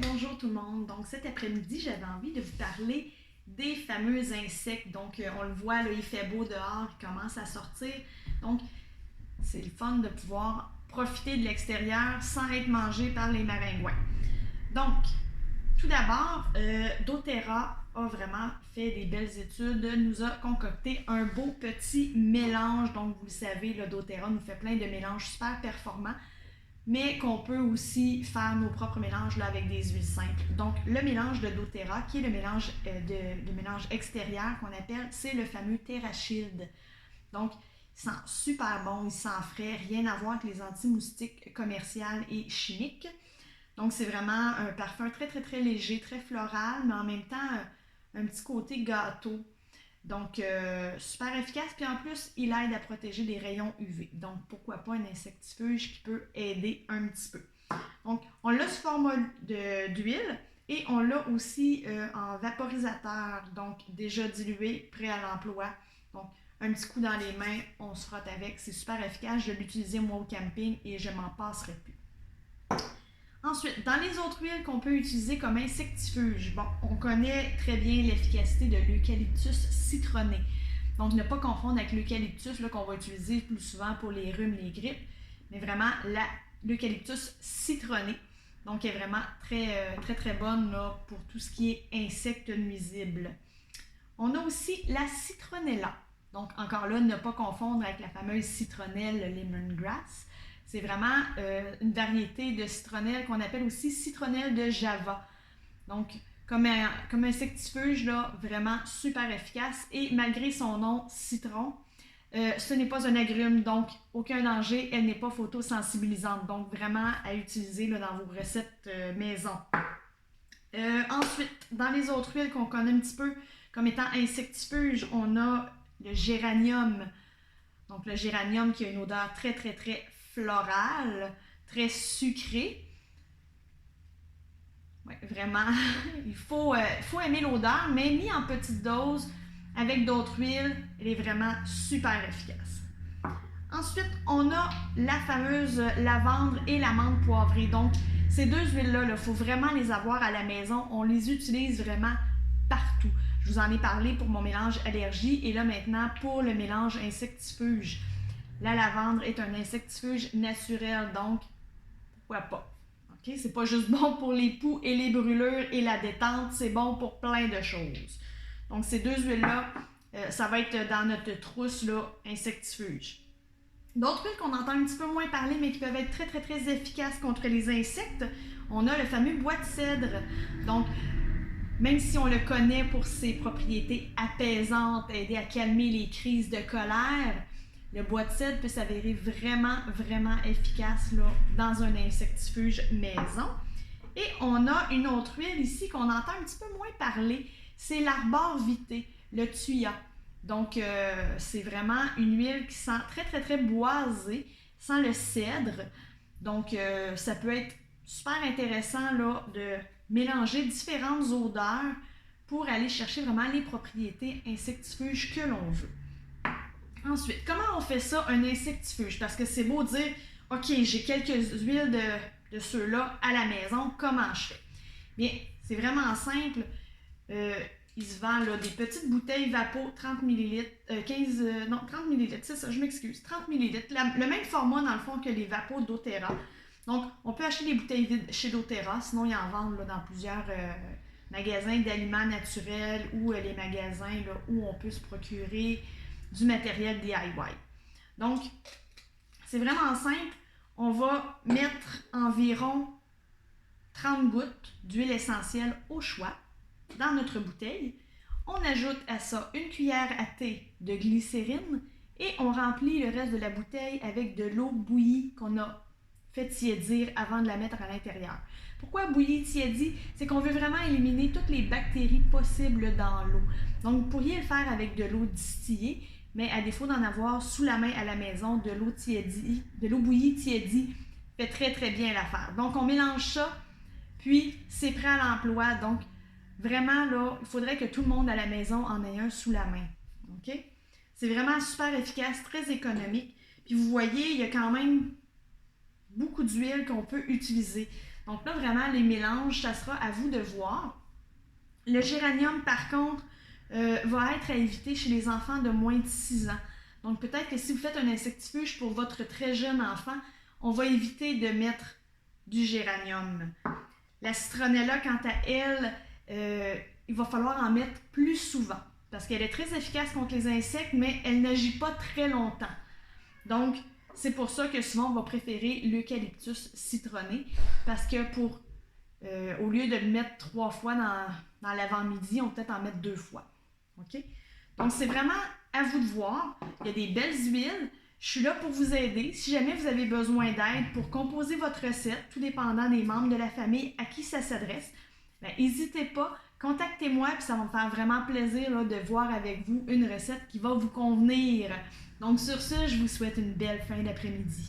Bonjour tout le monde. Donc cet après-midi, j'avais envie de vous parler des fameux insectes. Donc on le voit, là, il fait beau dehors, il commence à sortir. Donc c'est le fun de pouvoir profiter de l'extérieur sans être mangé par les maringouins. Donc, tout d'abord, doTERRA a vraiment fait des belles études, nous a concocté un beau petit mélange. Donc vous le savez, le doTERRA nous fait plein de mélanges super performants, mais qu'on peut aussi faire nos propres mélanges là, avec des huiles simples. Donc, le mélange de doTERRA, qui est le mélange, de mélange extérieur qu'on appelle, c'est le fameux TerraShield. Donc, il sent super bon, il sent frais, rien à voir avec les anti-moustiques commerciales et chimiques. Donc, c'est vraiment un parfum très, très, très léger, très floral, mais en même temps, un petit côté gâteau. Donc, super efficace. Puis en plus, il aide à protéger des rayons UV. Donc, pourquoi pas un insectifuge qui peut aider un petit peu. Donc, on l'a sous format d'huile et on l'a aussi en vaporisateur. Donc, déjà dilué, prêt à l'emploi. Donc, un petit coup dans les mains, on se frotte avec. C'est super efficace. Je l'ai utilisé moi au camping et je m'en passerai plus. Ensuite, dans les autres huiles qu'on peut utiliser comme insectifuge, bon, on connaît très bien l'efficacité de l'eucalyptus citronné. Donc, ne pas confondre avec l'eucalyptus qu'on va utiliser plus souvent pour les rhumes, les grippes, mais vraiment l'eucalyptus citronné. Donc, elle est vraiment très, très, très bonne là, pour tout ce qui est insectes nuisibles. On a aussi la citronella. Donc, encore là, ne pas confondre avec la fameuse citronnelle lemongrass. C'est vraiment une variété de citronnelle qu'on appelle aussi citronnelle de Java. Donc, comme insectifuge, là, vraiment super efficace. Et malgré son nom citron, ce n'est pas un agrume, donc aucun danger. Elle n'est pas photosensibilisante. Donc, vraiment à utiliser là, dans vos recettes maison. Ensuite, dans les autres huiles qu'on connaît un petit peu comme étant insectifuge, on a le géranium. Donc, le géranium qui a une odeur très, très, très florale, très sucrée. Ouais, vraiment, il faut aimer l'odeur, mais mis en petite dose avec d'autres huiles, elle est vraiment super efficace. Ensuite, on a la fameuse lavande et l'amande poivrée. Donc, ces deux huiles-là, il faut vraiment les avoir à la maison. On les utilise vraiment partout. Je vous en ai parlé pour mon mélange allergie et là maintenant pour le mélange insectifuge. La lavande est un insectifuge naturel, donc pourquoi pas? Okay? C'est pas juste bon pour les poux et les brûlures et la détente, c'est bon pour plein de choses. Donc ces deux huiles-là, ça va être dans notre trousse là, insectifuge. D'autres huiles qu'on entend un petit peu moins parler, mais qui peuvent être très, très, très efficaces contre les insectes, on a le fameux bois de cèdre. Donc, même si on le connaît pour ses propriétés apaisantes, aider à calmer les crises de colère, le bois de cèdre peut s'avérer vraiment, vraiment efficace là, dans un insectifuge maison. Et on a une autre huile ici qu'on entend un petit peu moins parler, c'est l'arbor vitae, le thuya. Donc, c'est vraiment une huile qui sent très, très, très boisée, sans le cèdre. Donc, ça peut être super intéressant là, de mélanger différentes odeurs pour aller chercher vraiment les propriétés insectifuges que l'on veut. Ensuite, comment on fait ça, un insectifuge? Parce que c'est beau dire, OK, j'ai quelques huiles de ceux-là à la maison, comment je fais? Bien, c'est vraiment simple. Il se vend là, des petites bouteilles Vapo 30 ml, 30 ml, c'est ça, je m'excuse, 30 ml, le même format dans le fond que les Vapo doTERRA. Donc, on peut acheter des bouteilles vides chez doTERRA, sinon ils en vendent là, dans plusieurs magasins d'aliments naturels ou les magasins là, où on peut se procurer du matériel DIY. Donc, c'est vraiment simple. On va mettre environ 30 gouttes d'huile essentielle au choix dans notre bouteille. On ajoute à ça une cuillère à thé de glycérine et on remplit le reste de la bouteille avec de l'eau bouillie qu'on a fait tiédir avant de la mettre à l'intérieur. Pourquoi bouillie tiédie? C'est qu'on veut vraiment éliminer toutes les bactéries possibles dans l'eau. Donc, vous pourriez le faire avec de l'eau distillée, mais à défaut d'en avoir sous la main à la maison, de l'eau bouillie tiédie fait très très bien l'affaire. Donc, on mélange ça, puis c'est prêt à l'emploi. Donc, vraiment, là, il faudrait que tout le monde à la maison en ait un sous la main. OK? C'est vraiment super efficace, très économique. Puis vous voyez, il y a quand même beaucoup d'huile qu'on peut utiliser. Donc là, vraiment, les mélanges, ça sera à vous de voir. Le géranium, par contre, va être à éviter chez les enfants de moins de 6 ans. Donc peut-être que si vous faites un insectifuge pour votre très jeune enfant, on va éviter de mettre du géranium. La citronella, quant à elle, il va falloir en mettre plus souvent parce qu'elle est très efficace contre les insectes, mais elle n'agit pas très longtemps. Donc, c'est pour ça que souvent on va préférer l'eucalyptus citronné parce que au lieu de le mettre 3 fois dans l'avant-midi, on peut peut-être en mettre 2 fois. OK? Donc, c'est vraiment à vous de voir. Il y a des belles huiles. Je suis là pour vous aider. Si jamais vous avez besoin d'aide pour composer votre recette, tout dépendant des membres de la famille à qui ça s'adresse, n'hésitez pas, contactez-moi puis ça va me faire vraiment plaisir là, de voir avec vous une recette qui va vous convenir. Donc sur ce, je vous souhaite une belle fin d'après-midi.